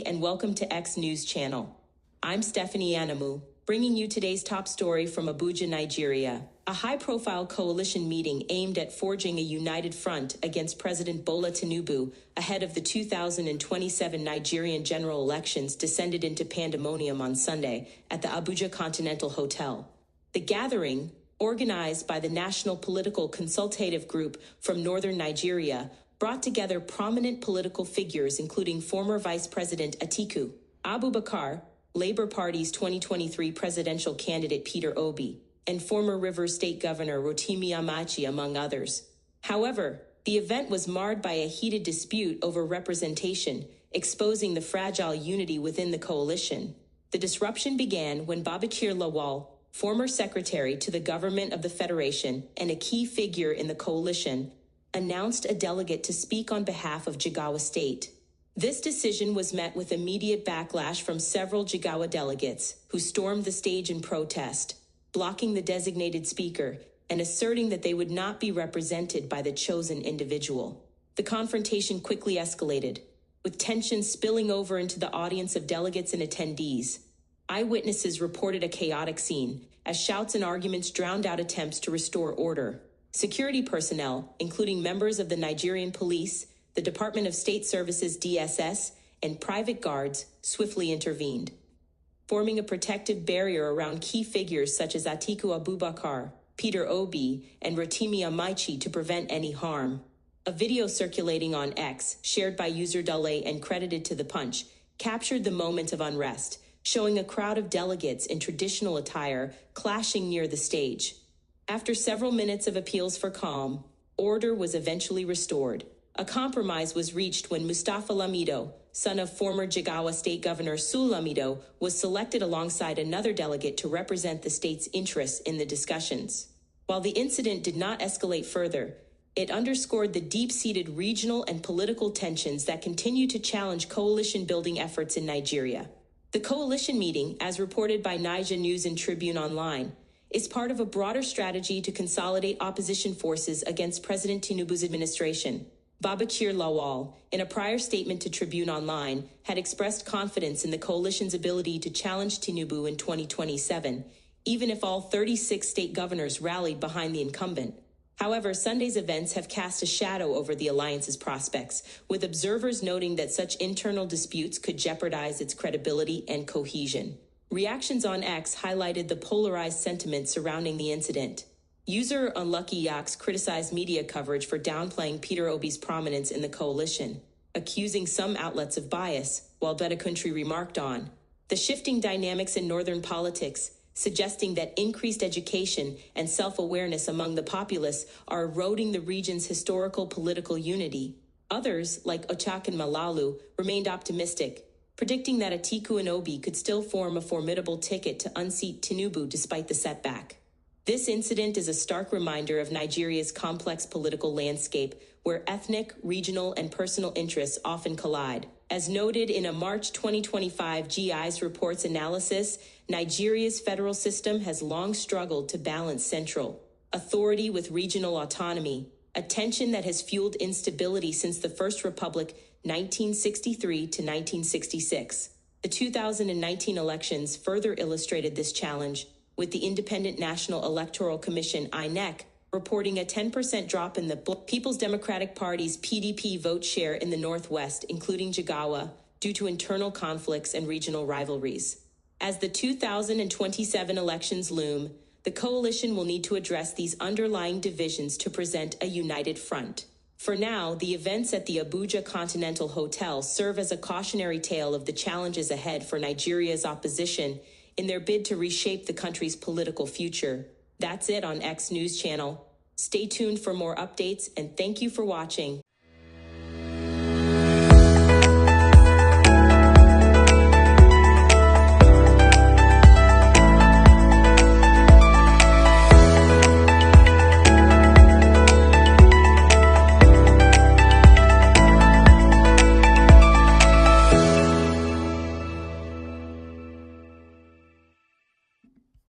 and welcome to X News Channel. I'm Stephanie Anamu, bringing you today's top story from Abuja, Nigeria. A high-profile coalition meeting aimed at forging a united front against President Bola Tinubu ahead of the 2027 Nigerian general elections descended into pandemonium on Sunday at the Abuja Continental Hotel. The gathering, organized by the National Political Consultative Group from northern Nigeria, brought together prominent political figures including former Vice President Atiku Abubakar, Labour Party's 2023 presidential candidate Peter Obi, and former Rivers State Governor Rotimi Amaechi, among others. However, the event was marred by a heated dispute over representation, exposing the fragile unity within the coalition. The disruption began when Babachir Lawal, former secretary to the government of the Federation and a key figure in the coalition, announced a delegate to speak on behalf of Jigawa State. This decision was met with immediate backlash from several Jigawa delegates who stormed the stage in protest, blocking the designated speaker and asserting that they would not be represented by the chosen individual. The confrontation quickly escalated, with tensions spilling over into the audience of delegates and attendees. Eyewitnesses reported a chaotic scene as shouts and arguments drowned out attempts to restore order. Security personnel, including members of the Nigerian police, the Department of State Services DSS, and private guards, swiftly intervened, forming a protective barrier around key figures such as Atiku Abubakar, Peter Obi, and Rotimi Amaechi to prevent any harm. A video circulating on X, shared by user Delegate and credited to The Punch, captured the moment of unrest, showing a crowd of delegates in traditional attire clashing near the stage. After several minutes of appeals for calm, order was eventually restored. A compromise was reached when Mustafa Lamido, son of former Jigawa State Governor Sul Lamido, was selected alongside another delegate to represent the state's interests in the discussions. While the incident did not escalate further, it underscored the deep-seated regional and political tensions that continue to challenge coalition-building efforts in Nigeria. The coalition meeting, as reported by Niger News and Tribune Online, is part of a broader strategy to consolidate opposition forces against President Tinubu's administration. Babachir Lawal, in a prior statement to Tribune Online, had expressed confidence in the coalition's ability to challenge Tinubu in 2027, even if all 36 state governors rallied behind the incumbent. However, Sunday's events have cast a shadow over the alliance's prospects, with observers noting that such internal disputes could jeopardize its credibility and cohesion. Reactions on X highlighted the polarized sentiment surrounding the incident. User Unlucky Yaks criticized media coverage for downplaying Peter Obi's prominence in the coalition, accusing some outlets of bias, while Beta Country remarked on the shifting dynamics in northern politics, suggesting that increased education and self-awareness among the populace are eroding the region's historical political unity. Others, like Ochak and Malalu, remained optimistic, predicting that Atiku and Obi could still form a formidable ticket to unseat Tinubu despite the setback. This incident is a stark reminder of Nigeria's complex political landscape, where ethnic, regional, and personal interests often collide. As noted in a March 2025 GI's report's analysis, Nigeria's federal system has long struggled to balance central authority with regional autonomy, a tension that has fueled instability since the First Republic 1963 to 1966. The 2019 elections further illustrated this challenge, with the Independent National Electoral Commission (INEC) reporting a 10% drop in the People's Democratic Party's PDP vote share in the Northwest, including Jigawa, due to internal conflicts and regional rivalries. As the 2027 elections loom, the coalition will need to address these underlying divisions to present a united front. For now, the events at the Abuja Continental Hotel serve as a cautionary tale of the challenges ahead for Nigeria's opposition in their bid to reshape the country's political future. That's it on X News Channel. Stay tuned for more updates, and thank you for watching.